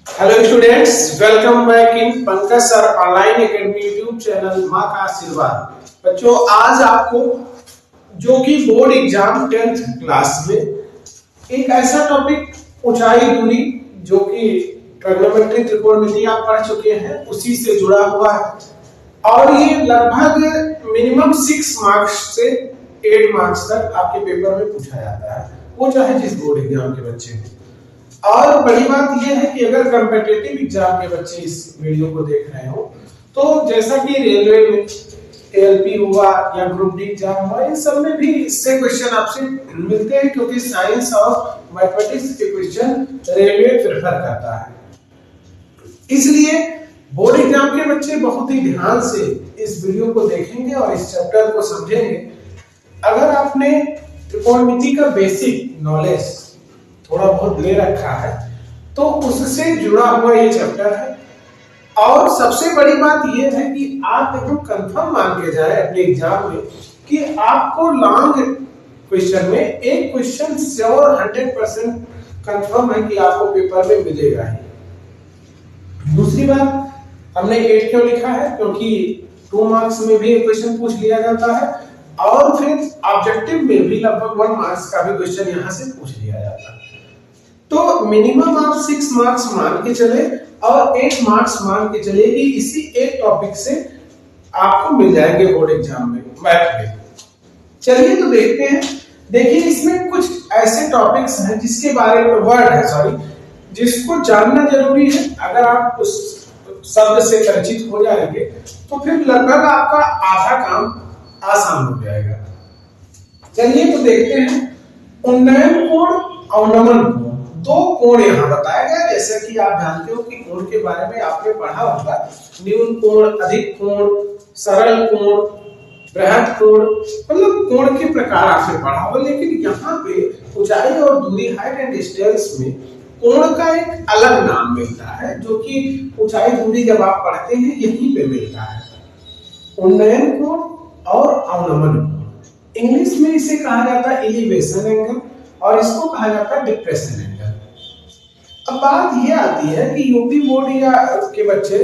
Hello students, welcome back in Pankaj sir online academy YouTube channel माँ का आशीर्वाद। बच्चों, आज आपको जो कि बोर्ड एग्जाम 10th क्लास में एक ऐसा टॉपिक ऊंचाई दूरी जो कि ट्रिग्नोमेट्री त्रिकोणमिति आप पढ़ चुके हैं उसी से जुड़ा हुआ है और ये लगभग मिनिमम 6 मार्क्स से 8 मार्क्स तक आपके पेपर में पूछा जाता है, वो चाहे जिस बोर्ड एग्जाम के बच्चे हो। और बड़ी बात यह है कि अगर कॉम्पिटिटिव एग्जाम के बच्चे इस वीडियो को देख रहे हो तो जैसा कि रेलवे में एएलपी हुआ या ग्रुप डी एग्जाम हुआ, इन सब में भी इससे क्वेश्चन आपसे मिलते हैं क्योंकि साइंस और मैथमेटिक्स के क्वेश्चन रेलवे प्रेफर करता है। इसलिए बोर्ड एग्जाम के बच्चे बहुत ही ध्यान से इस वीडियो को देखेंगे और इस चैप्टर को समझेंगे। अगर आपने त्रिकोणमिति का बेसिक नॉलेज थोड़ा बहुत ले रखा है तो उससे जुड़ा हुआ ये चैप्टर है। और सबसे बड़ी बात यह है कि आप एकदम कंफर्म मान के जाए अपने एग्जाम में कि आपको लॉन्ग क्वेश्चन में एक क्वेश्चन श्योर 100% कंफर्म है कि आपको पेपर में मिलेगा ही। दूसरी बात, हमने 8 क्यों लिखा है? क्योंकि 2 मार्क्स में भी एक क्वेश्चन पूछ लिया जाता है और फिर ऑब्जेक्टिव में भी लगभग 1 मार्क्स का भी क्वेश्चन यहां से पूछ लिया जाता है। तो मिनिमम आप 6 मार्क्स मान के चले और 8 मार्क्स मान के चले कि इसी एक टॉपिक से आपको मिल जाएंगे बोर्ड एग्जाम में मैथ में। चलिए तो देखते हैं। देखिए, इसमें कुछ ऐसे टॉपिक्स हैं जिसके बारे में जिसको जानना जरूरी है। अगर आप उस शब्द से परिचित हो जाएंगे तो फिर लगभग आपका आधा काम आसान हो जाएगा। चलिए तो देखते हैं। उन्नयन कोण, अवनमन कोण, 2 कोण यहाँ बताया गया। जैसे कि आप जानते हो कि कोण के बारे में आपने पढ़ा होगा, न्यून कोण, अधिक कोण, सरल कोण, बृहद कोण, मतलब कोण के प्रकार आपने पढ़ा होगा। लेकिन यहाँ पे ऊंचाई और दूरी, हाइट एंड डिस्टेंस में कोण का एक अलग नाम मिलता है जो कि ऊंचाई दूरी जब आप पढ़ते हैं यहीं पे मिलता है। उन्नयन कोण और अवनमन कोण, इंग्लिश में इसे कहा जाता है एलिवेशन एंगल और इसको कहा जाता है डिप्रेशन एंगल। अब बात ये आती है कि यूपी बोर्ड या के बच्चे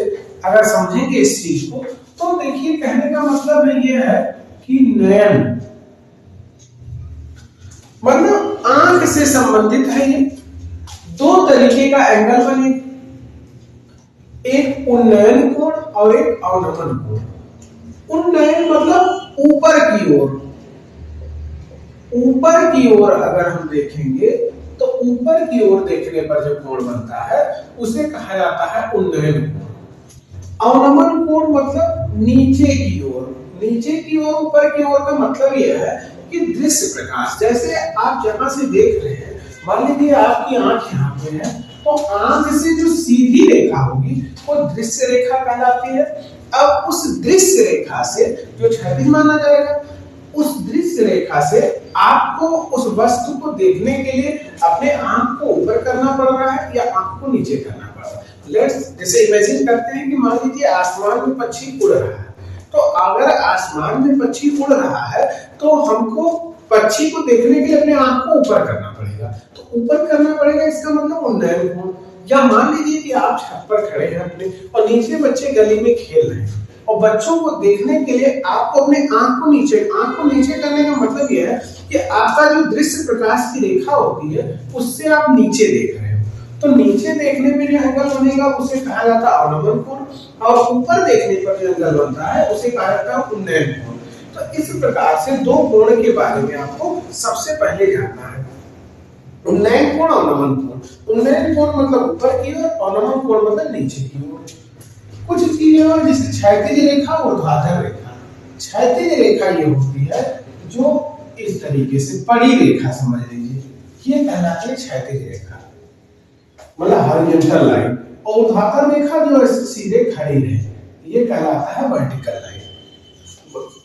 अगर समझेंगे इस चीज को तो देखिए, कहने का मतलब है ये है कि नयन मतलब आंख से संबंधित है। ये 2 तरीके का एंगल बने, एक उन्नयन कोण और एक अवनमन कोण। उन्नयन मतलब ऊपर की ओर, ऊपर की ओर अगर हम देखेंगे तो ऊपर की ओर देखने पर जो कोण बनता है उसे कहा जाता है उन्नयन कोण। अवनमन कोण मतलब नीचे की ओर। नीचे की ओर, ऊपर की ओर का मतलब यह है कि दृश्य प्रकाश, जैसे आप जहां से देख रहे हैं, मान लीजिए आपकी आंख यहाँ पे है तो आंख से जो सीधी रेखा होगी वो दृश्य रेखा कहलाती है। अब उस दृश्य रेखा से जो क्षैतिज माना जाएगा, उस दृश्य रेखा से आपको उस वस्तु को देखने के लिए अपने आंख को ऊपर करना पड़ रहा है या आंख को नीचे करना पड़ रहा है। जैसे इमेजिन करते हैं कि मान लीजिए आसमान में पक्षी उड़ रहा है, तो अगर आसमान में पक्षी उड़ रहा है तो हमको पक्षी को देखने के लिए अपने आंख को ऊपर करना पड़ेगा। तो ऊपर करना पड़ेगा, इसका मतलब उन्नयन कोण। या मान लीजिए कि आप छत पर खड़े हैं अपने और नीचे बच्चे गली में खेल रहे हैं और बच्चों को देखने के लिए आपको अपने आंख को नीचे करने का मतलब यह है कि आपका जो दृश्य प्रकाश की रेखा होती है उससे आप नीचे देख रहे हो। तो नीचे देखने में जो एंगल बनेगा उसे कहा जाता है अवनमन कोण और ऊपर देखने पर जो एंगल बनता है उसे कहा जाता है उन्नयन कोण। तो इस प्रकार से 2 कोण के बारे में आपको सबसे पहले जानना है, उन्नयन कोण, अवनमन कोण। उन्नयन कोण मतलब ऊपर की ओर, अवनमन कोण मतलब नीचे की ओर। कुछ चीजें और जैसे क्षैतिज रेखा और ऊर्ध्वाधर रेखा। क्षैतिज रेखा ये होती है जो इस तरीके से पड़ी रेखा समझ लीजिए, ये कहलाती है क्षैतिज रेखा, मतलब हॉरिजॉन्टल लाइन। और ऊर्ध्वाधर रेखा जो सीधे खड़ी रहे, ये कहलाता है वर्टिकल लाइन।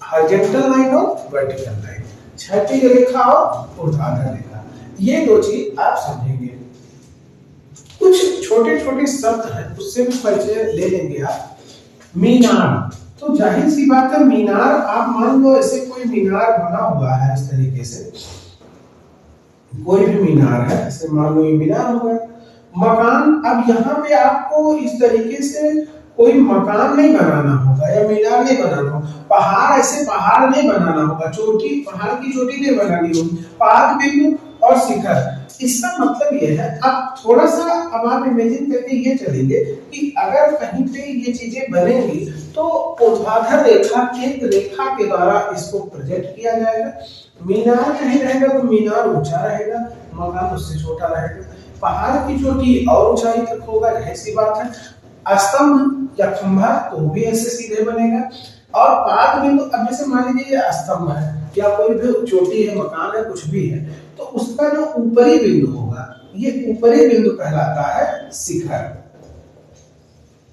हॉरिजॉन्टल लाइन और वर्टिकल लाइन, क्षैतिज रेखा और ऊर्ध्वाधर रेखा, ये 2 चीज आप समझेंगे। कुछ छोटे छोटे शब्द हैं उससे भी परिचय ले लेंगे आप। मीनार, तो जाहिर सी बात है मीनार, आप मान लो ऐसे कोई मीनार बना हुआ है इस तरीके से, कोई भी मीनार है, ऐसे मान लो ये मीनार होगा। मकान, अब यहाँ पे आपको इस तरीके से कोई मकान नहीं बनाना होगा या मीनार नहीं बनाना होगा, पहाड़ ऐसे पहाड़ नहीं बनाना होगा, चोटी पहाड़ की चोटी नहीं बनानी होगी, पाद बिंदु और शिखर। इसका मतलब यह है, अब थोड़ा सा अब आप इमेजिन करके ये चलेंगे कि अगर कहीं पे ये चीजें बनेंगी तो ऊर्ध्वाधर रेखा एक रेखा के द्वारा इसको प्रोजेक्ट किया जाएगा। मीनार कहीं रहेगा तो मीनार ऊंचा रहेगा, मकान उससे छोटा रहेगा, पहाड़ की चोटी और ऊंचाई तक होगा, ऐसी बात है। स्तंभ या खंभा तो भी ऐसे सीधे बनेगा, और पाद बिंदु, अब जैसे मान लीजिए ये स्तंभ है या कोई भी चोटी है, मकान है, कुछ भी है, तो उसका जो ऊपरी बिंदु होगा, ये ऊपरी बिंदु कहलाता है शिखर,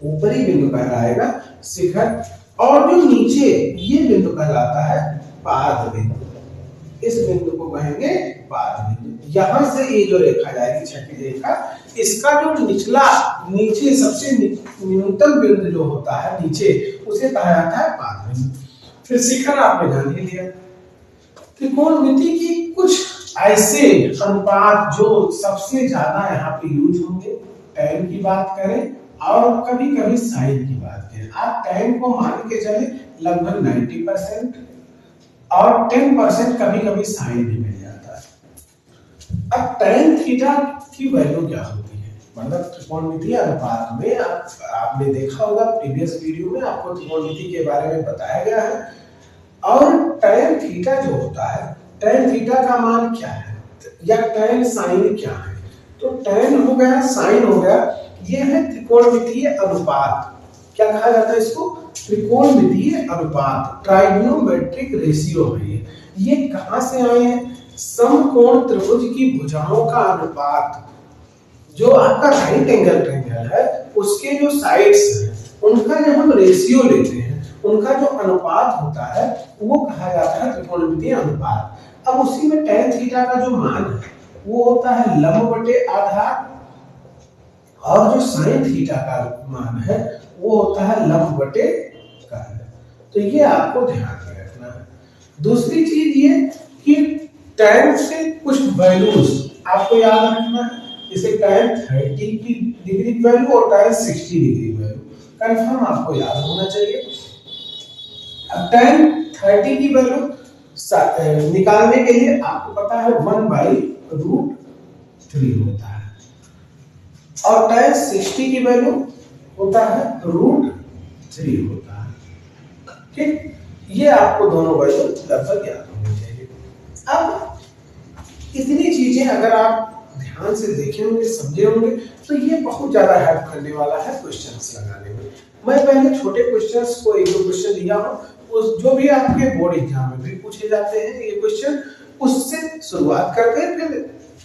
ऊपरी बिंदु कहलाएगा शिखर, और जो नीचे ये बिंदु कहलाता है पाद बिंदु, इस बिंदु को कहेंगे पाद बिंदु। यहां से ये जो रेखा जाएगी छठी रेखा, इसका जो निचला नीचे सबसे न्यूनतम बिंदु जो होता है नीचे, उसे कहा जाता है पाद बिंदु। फिर शिखर आपने जान ही लिया। त्रिकोणमिति की कुछ ऐसे अनुपात जो सबसे ज्यादा यहाँ पे यूज होंगे, टैन की बात करें और कभी कभी साइन की बात करें। आप टैन को मान के चले लगभग 90% और 10% कभी कभी साइन भी मिल जाता है। अब टैन थीटा की वैल्यू क्या होती है, मतलब त्रिकोणमितीय अनुपात में आपने देखा होगा प्रीवियस वीडियो में, आपको त्रिकोणमिति के बारे में बताया गया है। और टैन थीटा जो होता है, टैन थीटा का मान क्या है या टैन साइन क्या है, तो टैन हो गया, साइन हो गया, ये है त्रिकोणमितीय अनुपात। क्या कहा जाता है इसको, त्रिकोणमितीय अनुपात, ट्राइगोनोमेट्रिक रेशियो है ये कहां से आए हैं, समकोण त्रिभुज की भुजाओं का अनुपात, जो आपका राइट एंगल ट्रायंगल है उसके जो साइड्स हैं उनका जब हम रेशियो लेते हैं, उनका जो अनुपात होता है वो कहा जाता है त्रिकोणमितीय अनुपात। अब उसी में tan थीटा का जो मान है वो होता है लंब बटे आधार, और जो sin थीटा का मान है वो होता है लंब बटे कर्ण। तो ये आपको ध्यान में रखना है। दूसरी चीज ये कि tan से कुछ वैल्यूज आपको याद रखना है, जैसे tan 30 की डिग्री वैल्यू और tan 60 डिग्री वैल्यू कंफर्म आपको याद होना चाहिए। अब tan 30 की वैल्यू निकालने के लिए आपको पता है 1/√3 होता है, और tan 60 की वैल्यू होता है √3 होता है। ठीक, ये आपको दोनों वैल्यू लगभग याद होनी चाहिए। अब इतनी चीजें अगर आप ध्यान से देखे होंगे, समझे होंगे, तो ये बहुत ज्यादा हेल्प करने वाला है क्वेश्चंस लगाने में। मैं पहले छोटे क्वेश्चंस को एक दो क्वेश्चन दिया हूं, उस जो भी आपके बोर्ड एग्जाम में भी पूछे जाते हैं ये क्वेश्चन, उससे शुरुआत करते हैं, फिर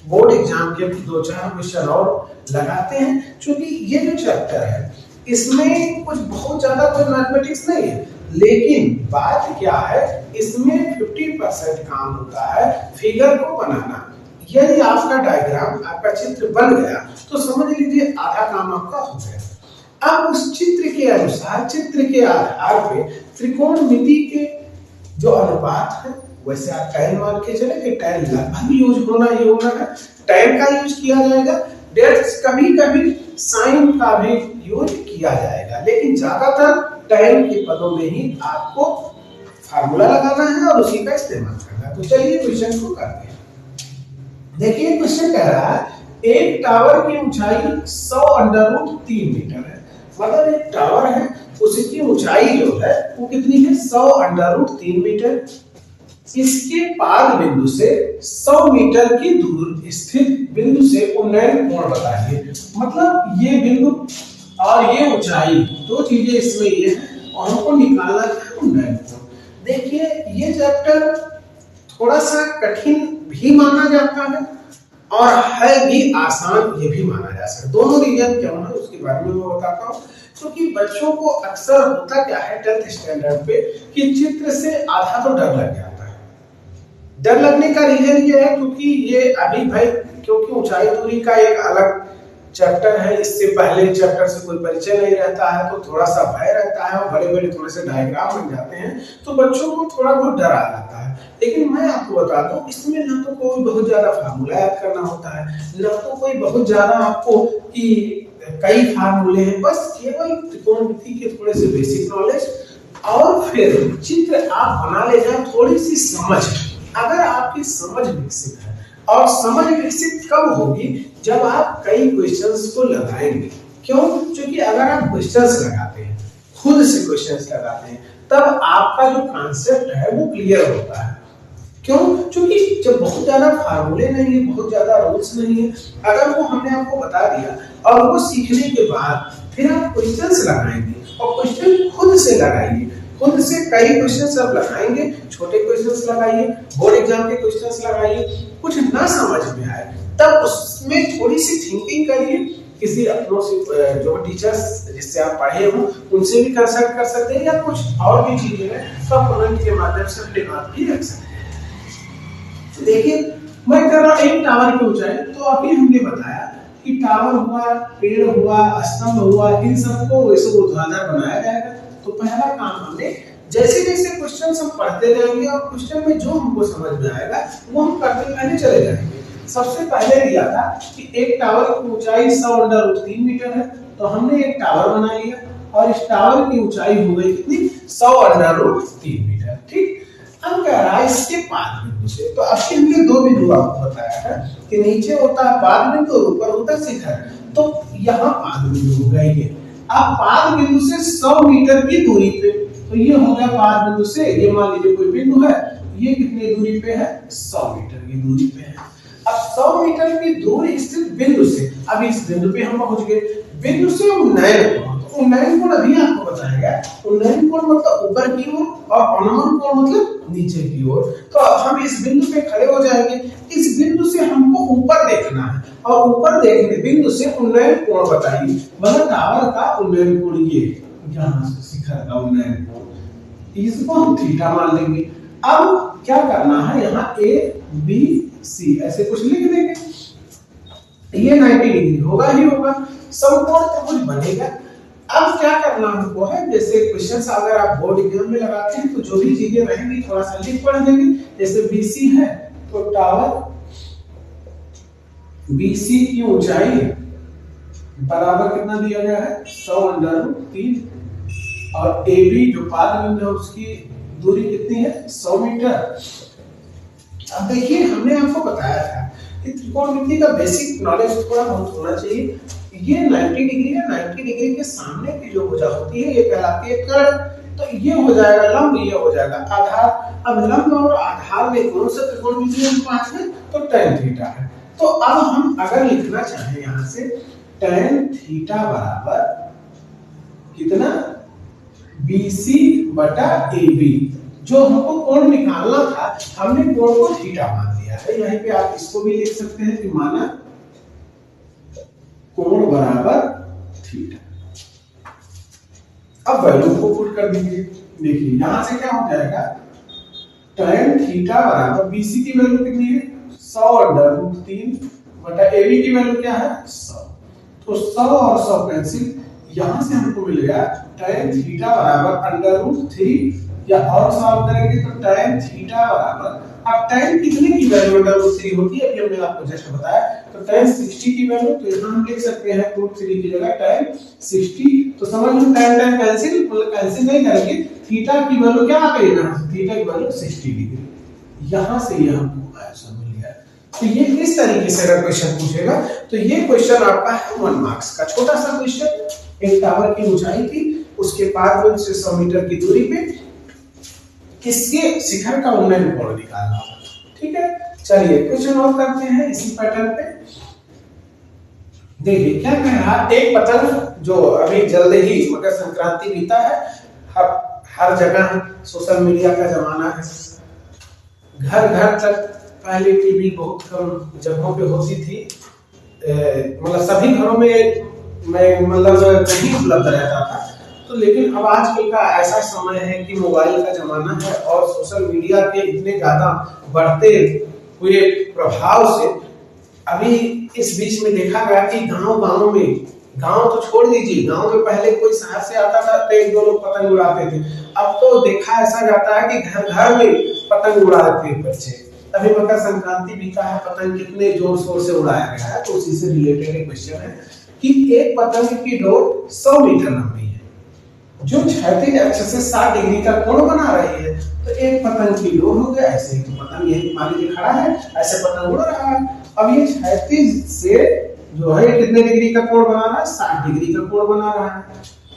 बोर्ड एग्जाम के दो चार क्वेश्चन और लगाते हैं। क्योंकि ये जो चैप्टर है इसमें कुछ बहुत ज्यादा कोई मैथमेटिक्स नहीं है, लेकिन बात क्या है, इसमें 50% काम होता है फिगर को बनाना। यदि आपका डायग्राम, आपका चित्र बन गया तो समझ लीजिए आधा काम आपका हो गया। अब उस चित्र के अनुसार, चित्र के आधार पे त्रिकोणमिति के जो अनुपात है, वैसे आप tan मान के चले कि tan लगभग यूज होना ही होना है, tan का यूज किया जाएगा, डेट्स कभी कभी साइन का भी यूज किया जाएगा, लेकिन ज्यादातर tan के पदों में ही आपको फार्मूला लगाना है और उसी का इस्तेमाल करना है। तो चलिए क्वेश्चन को करते हैं। देखिए क्वेश्चन कह रहा है एक टावर की ऊंचाई 100√3 मीटर है, मतलब एक टावर है उसकी ऊंचाई जो है वो कितनी है, 100√3 मीटर। इसके पाद बिंदु से 100 मीटर की दूर स्थित बिंदु से उन्नयन कोण बताइए। मतलब ये बिंदु और ये ऊंचाई, दो चीजें इसमें ये है और हमको निकालना है उन्नयन कोण। देखिए ये चैप्टर थोड़ा सा कठिन भी माना जाता है और है भी आसान ये भी माना जा सकता है। दोनों रीजन क्यों है उसके बारे में मैं बताता हूँ। क्योंकि बच्चों को अक्सर होता क्या है 10th स्टैंडर्ड पे कि चित्र से आधा तो डर लग जाता है। डर लगने का रीजन ये है क्योंकि ये अभी भाई, क्योंकि ऊंचाई दूरी का एक अलग चैप्टर है, इससे पहले चैप्टर से कोई परिचय नहीं रहता है तो थोड़ा सा भय रहता है और बड़े बड़े थोड़े से डायग्राम बन जाते हैं तो बच्चों को थोड़ा बहुत डर आ जाता है। लेकिन मैं आपको बता दूं, इसमें ना तो कोई बहुत ज्यादा फार्मूला याद करना होता है, ना तो कोई बहुत ज्यादा आपको कि कई फार्मूले हैं, बस केवल त्रिकोणमिति के थोड़े से बेसिक नॉलेज और फिर चित्र आप बना ले जाए, थोड़ी सी समझ। अगर आपकी समझ विकसित है, और समझ विकसित कब होगी जब आप कई क्वेश्चंस को लगाएंगे। क्यों? क्योंकि अगर आप क्वेश्चंस लगाते हैं, खुद से क्वेश्चंस लगाते हैं, तब आपका जो कॉन्सेप्ट है वो क्लियर होता है। क्यों? क्योंकि जब बहुत ज्यादा फार्मूले नहीं है, बहुत ज्यादा रूल्स नहीं है, अगर वो हमने आपको बता दिया और वो सीखने के बाद फिर आप क्वेश्चंस लगाएंगे और क्वेश्चन खुद से लगाइए, खुद से कई क्वेश्चंस आप लगाएंगे, छोटे क्वेश्चंस लगाइए, बोर्ड एग्जाम के क्वेश्चंस लगाइए, कुछ ना समझ में आए तब उसमें थोड़ी सी थिंकिंग करिए, किसी अपनों से जो टीचर्स जिससे आप पढ़े हो उनसे भी कंसल्ट कर सकते हैं, या कुछ और भी चीजें हैं तो कमेंट के माध्यम से अपनी बात भी रख सकते हैं। देखिए मैं कर रहा एक टावर की ऊंचाई, तो अभी हमने बताया कि टावर हुआ, पेड़ हुआ, स्तंभ हुआ, इन सबको वैसे ऊर्ध्वाधर बनाया जाएगा। तो पहला काम हमने जैसे जैसे क्वेश्चन हम पढ़ते जाएंगे और क्वेश्चन में जो हमको समझ में आएगा वो हम करते पहले चले जाएंगे। सबसे पहले दिया था कि एक टावर की ऊंचाई 100√3 मीटर है, तो हमने एक टावर बना लिया और इस टावर की ऊंचाई हो गई कितनी? 100√3 मीटर। ठीक, अब कह रहा है इसके पाद बिंदु से, तो अब हमने दो बिंदु आपको बताया है कि नीचे होता है पाद बिंदु और ऊपर होता है शिखर, तो यहाँ पाद बिंदु हो गए ये। अब पाद बिंदु से 100 मीटर की दूरी पे, तो ये हो गया पाद बिंदु से, ये मान लीजिए कोई बिंदु है, ये कितनी दूरी पे है? 100 मीटर की दूरी पे है। अब 100 मीटर की दूरी स्थित बिंदु से, अब इस बिंदु पे हम पहुंच गए, बिंदु से उन्नयन कोण, तो उन्नयन कोण अभी आपको बताया गया, उन्नयन कोण मतलब ऊपर की ओर और अनुमान कोण मतलब नीचे की ओर। तो अब हम इस बिंदु पे खड़े हो जाएंगे, इस बिंदु से हमको ऊपर देखना है और ऊपर देखने बिंदु से उन्नयन कोण बताइए, मतलब टावर का उन्नयन कोण ये यहाँ से शिखर का उन्नयन कोण, इसको हम थीटा मान लेंगे। अब क्या करना है, यहाँ ए बी सी ऐसे कुछ लिख देंगे, ये 90 डिग्री होगा ही होगा, समकोण तो कुछ बनेगा। अब क्या करना हमको है, जैसे क्वेश्चंस अगर आप बोर्ड एग्जाम में लगाते हैं तो जो भी चीजें रहेंगी थोड़ा सा लिख पढ़ देंगे। जैसे बीसी है तो टावर बीसी की ऊंचाई बराबर कितना दिया गया है? 100√3, और AB जो पाद बिंदु है उसकी दूरी कितनी है? 100 मीटर। अब देखिए हमने आपको बताया था कि त्रिकोणमिति का बेसिक नॉलेज थोड़ा बहुत होना चाहिए। ये 90 डिग्री है, 90 डिग्री के सामने की जो भुजा होती है ये कहलाती है कर्ण, तो ये हो जाएगा लंब, ये हो जाएगा आधार। अब लंब और आधार में कौन सा त्रिकोणमिति है पास में? तो tan थीटा है। तो अब हम अगर लिखना चाहें यहाँ से tan थीटा बराबर कितना? BC बटा AB, जो हमको कोण निकालना था हमने कोण को थीटा मान लिया है। यहीं पे आप इसको भी लिख सकते हैं कि माना कोण बराबर थीटा। अब वैल्यू को पुट कर दीजिए, देखिए यहां से क्या हो जाएगा, tan थीटा बराबर BC की वैल्यू कितनी है? 100√3 बटा AB की वैल्यू क्या है? 100, तो 100 और 100 कैंसिल, यहां से हमको मिल गया tan थीटा बराबर √3, या और सॉल्व करेंगे तो tan थीटा बराबर, अब tan कितने की वैल्यू √3 होती है अभी हमने आपको जस्ट बताया, तो tan 60 की वैल्यू, तो यहां हम लिख सकते हैं √3 की जगह tan 60, तो समझ लो tan कैंसिल, मतलब कैंसिल नहीं करेंगे, थीटा की वैल्यू क्या आ गई ना, थीटा की वैल्यू 60 डिग्री, यहां से ये हमको आंसर मिल गया। तो ये इस तरीके से अगर क्वेश्चन पूछेगा तो ये क्वेश्चन आपका है 1 मार्क्स का, छोटा सा क्वेश्चन। एक टावर की ऊंचाई थी, उसके पाद बिंदु से 100 मीटर की दूरी पे किसके शिखर का उन्नयन कोण निकालना होगा। ठीक है, चलिए क्वेश्चन और करते हैं इसी पैटर्न पे। देखिए क्या कह रहा है, एक पतंग जो अभी जल्द ही मकर संक्रांति बीता है, हर जगह सोशल मीडिया का जमाना है, घर घर तक पहले टीवी बहुत कम जगहों पे होती थी, मतलब सभी घरों में मतलब नहीं उपलब्ध रहता था, तो लेकिन अब आजकल का ऐसा समय है कि मोबाइल का जमाना है और सोशल मीडिया के इतने ज्यादा बढ़ते हुए प्रभाव से अभी इस बीच में देखा गया कि गांव में, गांव तो छोड़ दीजिए, गांव में पहले कोई शहर से आता था तो एक दो लोग पतंग उड़ाते थे। अब तो देखा ऐसा जाता है कि घर घर में पतंग उड़ाते हैं बच्चे। अभी मकर संक्रांति भी का है, पतंग कितने जोर शोर से उड़ाया गया है, तो उसी से रिलेटेड एक क्वेश्चन है कि एक पतंग की डोर 100 मीटर लंबी है जो क्षैतिज अक्ष से 60 डिग्री का कोण बना रही है। तो एक पतंग की डोर हो गया, ऐसे ही पतंग यही मान लीजिए खड़ा है, ऐसे पतंग उड़ रहा है। अब ये क्षैतिज से जो है कितने डिग्री का कोण बना रहा है, 60 डिग्री का कोण बना रहा है।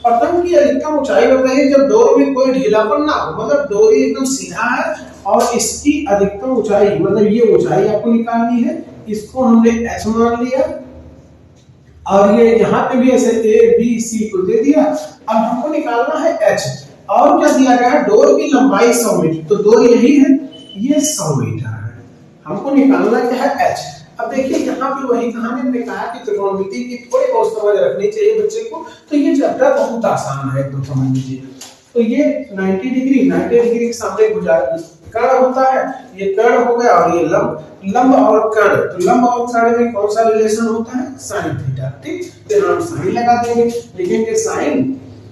पतंग की अधिकतम ऊंचाई बताइए जब डोरी में कोई ढीलापन ना हो, मतलब डोरी एकदम सीधा है और इसकी अधिकतम ऊंचाई, मतलब ये ऊंचाई आपको निकालनी है, इसको हमने h मान लिया और ये यहाँ पे भी ऐसे ए बी सी को दे दिया। अब हमको निकालना है h, और क्या दिया गया है, डोर की लंबाई 100 मीटर, तो डोर यही है, ये 100 मीटर है, हमको निकालना क्या है h। अब देखिए यहाँ पे वही कहानी हमने कहा कि त्रिकोणमिति की थोड़ी बहुत समझ रखनी चाहिए बच्चे को, तो ये चैप्टर बहुत आसान है, एकदम समझ लीजिए। तो ये 90 डिग्री के सामने कर्ण होता है, ये कर्ण हो गया, और ये लंब और कर्ण, तो लंब और कर्ण में कौन सा रिलेशन होता है, साइन थीटा। ठीक, तो हम साइन लगा देंगे, लिखेंगे साइन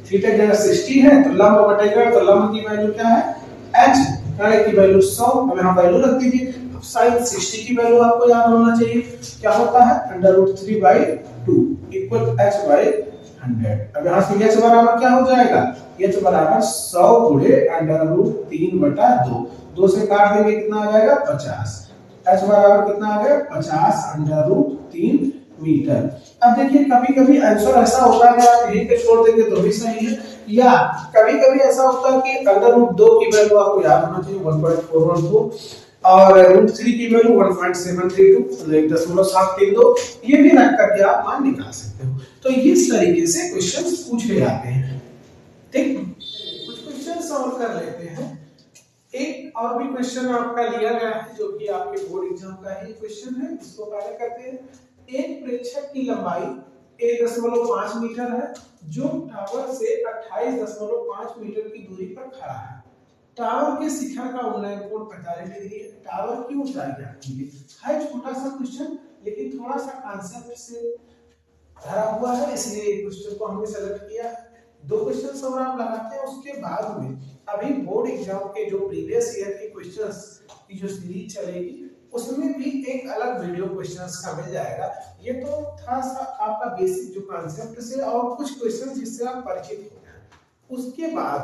थीटा जगह 60 है तो लंब बटे कर्ण, तो लंब की वैल्यू क्या है h, कर्ण की वैल्यू 100, अब यहां वैल्यू रख दीजिए। अब sin 60 की वैल्यू आपको याद होना चाहिए, क्या होता है √3/2 इक्वल h/100। अब यहां से h बराबर क्या हो जाएगा, h बराबर 100 गुणे √3/2, 2 से काट देंगे कितना आ जाएगा 50, h बराबर कितना आ गया 50 √3 मीटर। अब देखिए कभी कभी आंसर ऐसा होता है आप यहीं पे छोड़ देंगे तो भी सही है, या कभी कभी ऐसा होता है कि √2 की वैल्यू आपको याद होना चाहिए 1.412 और √3 की वैल्यू 1.732, मतलब 1.732, ये भी रख करके आप मान निकाल सकते हो। तो इस तरीके से क्वेश्चन पूछे जाते हैं। ठीक, कुछ क्वेश्चन सॉल्व कर लेते हैं। एक और भी क्वेश्चन आपका लिया गया है जो कि आपके बोर्ड एग्जाम का ही क्वेश्चन है, इसको पहले करते हैं। एक प्रेक्षक की लंबाई 1.5 मीटर है जो टावर से 28.5 मीटर की दूरी पर खड़ा है। टावर के शिखर का उन्नयन कोण 45 डिग्री है। टावर की ऊंचाई ज्ञात कीजिए। है छोटा सा क्वेश्चन लेकिन थोड़ा सा कॉन्सेप्ट से भरा हुआ है, इसलिए क्वेश्चन को हमने सेलेक्ट किया है। दो क्वेश्चन और आप लगाते हैं, उसके बाद में अभी बोर्ड एग्जाम के जो प्रीवियस ईयर के क्वेश्चंस की जो सीरीज चलेगी उसमें भी एक अलग वीडियो क्वेश्चंस का मिल जाएगा। ये तो थोड़ा सा आपका बेसिक जो कॉन्सेप्ट से और कुछ क्वेश्चन जिससे आप परिचित हो जाए, उसके बाद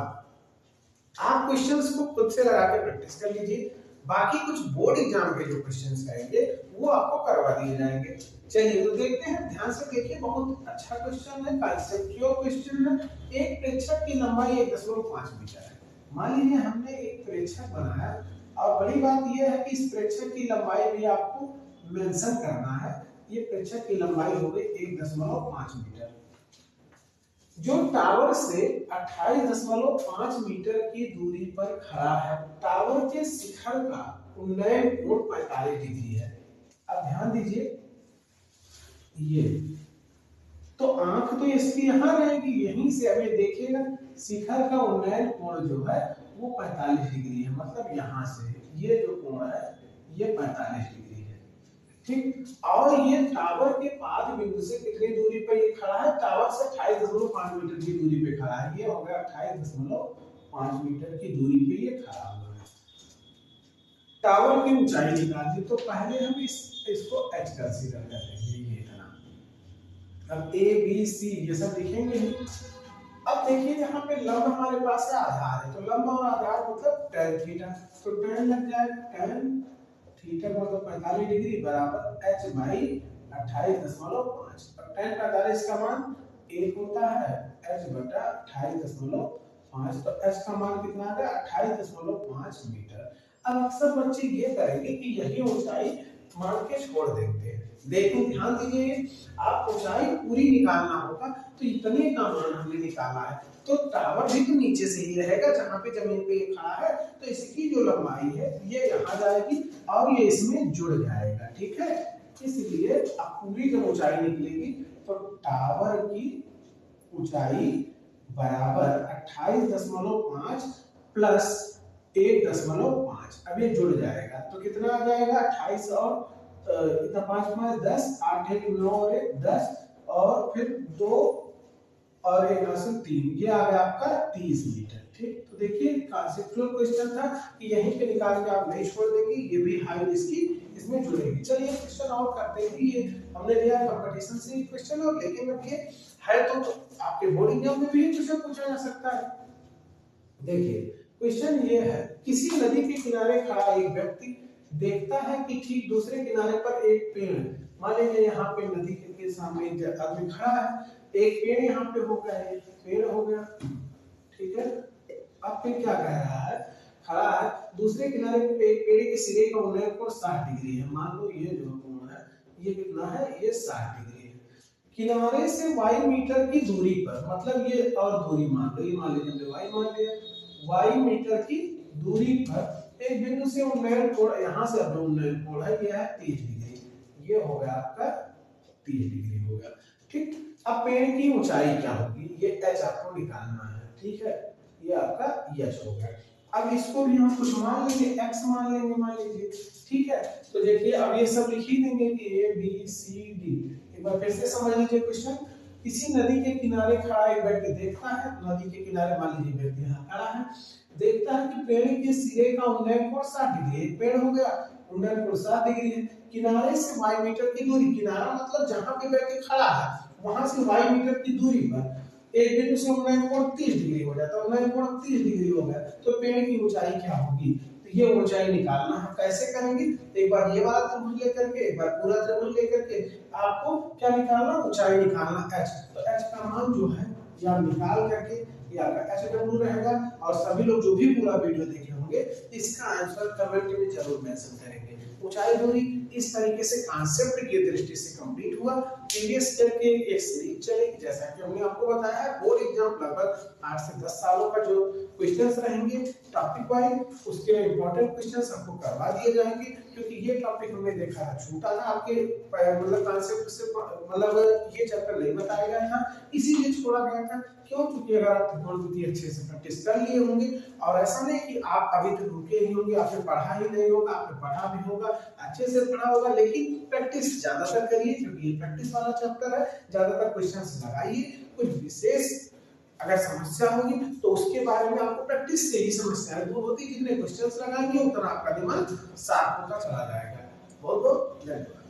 आप क्वेश्चंस को खुद से लगा के प्रैक्टिस कर लीजिए। बाकी कुछ बोर्ड एग्जाम के जो क्वेश्चंस आएंगे वो आपको करवा दिए जाएंगे। चलिए तो देखते हैं, ध्यान से देखिए, बहुत अच्छा क्वेश्चन है, कॉन्सेप्चुअल क्वेश्चन है। एक प्रेक्षक की लंबाई 1.5 मीटर है। मान लीजिए हमने एक प्रेक्षक बनाया और बड़ी बात यह है कि इस प्रेक्षक की लंबाई भी आपको मेंशन करना है। ये प्रेक्षक की लंबाई हो गई 1.5 मीटर जो टावर से 28.5 मीटर की दूरी पर खड़ा है। टावर के शिखर का उन्नयन कोण 45 डिग्री है। अब ध्यान दीजिए, ये तो आंख तो इसकी यहां रहेगी, यहीं से अभी देखिएगा शिखर का उन्नयन कोण जो है वो 45 डिग्री है, मतलब यहां से ये जो कोण है ये 45 डिग्री है। ठीक, और ये टावर के पाद बिंदु से कितनी दूरी पर ये खड़ा है, टावर से 28.5 मीटर की दूरी पे खड़ा है। ये हो गया 28.5 मीटर की दूरी पे ये खड़ा हुआ है। टावर की ऊंचाई निकाल दी, तो पहले हम इसको h कंसीडर कर लेंगे, ये इतना। अब a b c ये सब लिखेंगे। अब देखिए यहाँ पे लंब हमारे पास है, आधार है, तो लंब और आधार मतलब tan थीटा, तो tan लग जाएगा, tan थीटा मतलब 45 डिग्री बराबर h बाई 28.5, और tan 45 का मान 1 होता है, h बटा 28.5, तो h का मान कितना आ गया 28.5 मीटर। अब अक्सर बच्चे ये करेंगे कि यही ऊंचाई मान के छोड़ देते हैं। देखिए ध्यान दीजिए, आप ऊंचाई पूरी निकालना होगा, तो इतने का मान हमने निकाला है, तो टावर भी तो नीचे से ही रहेगा जहां पे जमीन पे खड़ा है, तो इसकी जो लंबाई है ये यहाँ जाएगी और ये इसमें जुड़ जाएगा। ठीक है, इसलिए अब पूरी जब ऊंचाई निकलेगी तो टावर की ऊंचाई बराबर 28.5 प्लस 1.5, अब ये जुड़ जाएगा तो कितना आ जाएगा 28 और इतना 5 5 10, 8 1 9 और 1 10, और फिर 2 और 1 यहाँ से 3, ये आ गया आपका 30 मीटर। ठीक, तो देखिए कॉन्सेप्चुअल क्वेश्चन था कि यहीं पे निकाल के आप नहीं छोड़ देंगे, ये भी हाइट इसकी इसमें जुड़ेगी। चलिए क्वेश्चन और करते हैं कि ये हमने लिया कंपटीशन से क्वेश्चन, और लेकिन अब ये है तो आपके बोर्ड एग्जाम में भी क्वेश्चन पूछा जा सकता है। देखिए क्वेश्चन ये है, किसी नदी के किनारे खड़ा एक व्यक्ति देखता है कि ठीक दूसरे किनारे पर एक पेड़ है। मान लीजिए यहाँ पे नदी के सामने एक आदमी खड़ा है, एक पेड़ यहाँ पे हो गया, एक पेड़ हो गया, ठीक है। अब फिर क्या कह रहा है, खड़ा है दूसरे किनारे पे एक पेड़ के सिरे का उन्नयन कोण 60 डिग्री है। मान लो ये जो कोण है ये कितना है, ये 60 डिग्री है। किनारे से y मीटर की दूरी पर, मतलब ये और दूरी मान लो, ये मान लीजिए y मान लिया, y मीटर की दूरी पर एक बिंदु से उन्नयन कोण, यहाँ से अब उन्नयन कोण है ये है 30 डिग्री, ये हो गया आपका 30 डिग्री हो गया। ठीक, अब पेड़ की ऊंचाई क्या होगी, ये h आपको निकालना है। ठीक है, ये आपका h हो गया। अब इसको भी हम कुछ मान लेंगे, x मान लेंगे मान लीजिए। ठीक है, तो देखिए अब ये सब लिख ही देंगे कि a b c d। एक बार फिर से समझ लीजिए क्वेश्चन, किसी नदी के किनारे खड़ा एक व्यक्ति देखता है, नदी के किनारे मान लीजिए व्यक्ति यहाँ खड़ा है, देखता है कि पेड़ के सिरे का उन्नयन कोण 60 डिग्री, एक पेड़ हो गया, उन्नयन कोण 60 डिग्री है। किनारे से y मीटर की दूरी, किनारा मतलब जहां पे व्यक्ति खड़ा है वहां से y मीटर की दूरी पर एक बिंदु से उन्नयन कोण 30 डिग्री हो जाता है, उन्नयन कोण 30 डिग्री हो गया, तो पेड़ की ऊंचाई क्या होगी, तो ये ऊंचाई निकालना है। कैसे करेंगे, एक बार ये वाला त्रिभुज लेकर के, एक बार पूरा त्रिभुज लेकर के आपको क्या निकालना, ऊंचाई निकालना h। तो h का मान जो है ये आप निकाल करके ये आपका HW रहेगा, और सभी लोग जो भी पूरा वीडियो देखे होंगे इसका आंसर कमेंट में जरूर मेंशन करेंगे। ऊंचाई दूरी इस तरीके से कॉन्सेप्ट की दृष्टि से कंप्लीट हुआ। प्रीवियस ईयर के एक सीरीज चलेगी, जैसा कि हमने आपको बताया है बोर्ड एग्जाम लगभग 8 से 10 सालों का जो क्वेश्चंस रहेंगे टॉपिक वाइज, उसके इंपॉर्टेंट क्वेश्चंस आपको करवा दिए जाएंगे, क्योंकि ये टॉपिक हमने देखा है छूटा था आपके मतलब कॉन्सेप्ट से, मतलब ये चैप्टर नहीं बताया गया था इसीलिए छोड़ा गया था। क्यों, क्योंकि अगर आप त्रिकोणमिति अच्छे से प्रैक्टिस कर लिए होंगे, और ऐसा नहीं कि आप अभी तक रुके ही होंगे, आपने पढ़ा ही नहीं होगा, आपने पढ़ा भी होगा, अच्छे से पढ़ा होगा, लेकिन प्रैक्टिस ज्यादातर करिए, क्योंकि ये प्रैक्टिस वाला चैप्टर है। ज्यादातर क्वेश्चंस लगाइए, कुछ विशेष अगर समस्या होगी तो उसके बारे में आपको प्रैक्टिस से ही समस्याएं दूर होती, जितने क्वेश्चंस लगाएंगे उतना आपका दिमाग साफ होता चला जाएगा। बहुत बहुत धन्यवाद।